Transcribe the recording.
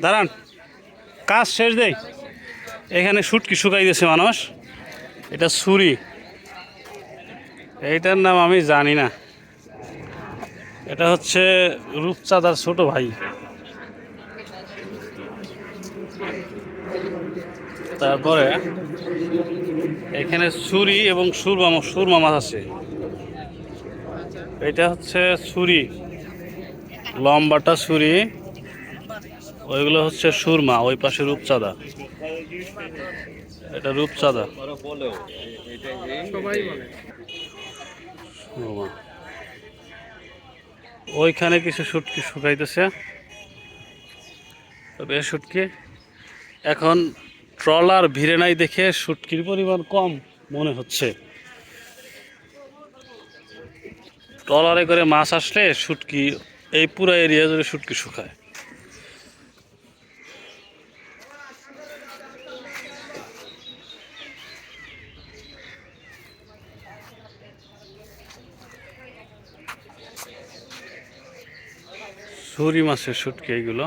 দাঁড়ান, কাজ শেষ দেই। এখানে শুটকি শুকাই দিয়েছে মানুষ। এটা ছুরি, এইটার নাম আমি জানি না। এটা হচ্ছে রূপচাঁদার ছোট ভাই। তারপরে এখানে ছুরি এবং সুরমা মাছ আছে। এটা হচ্ছে ছুরি, লম্বাটা ছুরি, ওইগুলো হচ্ছে সুরমা, ওই পাশে রূপচাঁদা। এটা রূপচাঁদা। সুরমা। ওইখানে কিছু শুটকি শুকাইতেছে, তবে শুটকি এখন ট্রলার ভিড়ে নাই দেখে শুটকির পরিমাণ কম মনে হচ্ছে। ট্রলারে করে মাছ আসলে শুটকি এই পুরো এরিয়া জুড়ে শুটকি শুকায়। ছুরি মাছের শুটকি এইগুলো।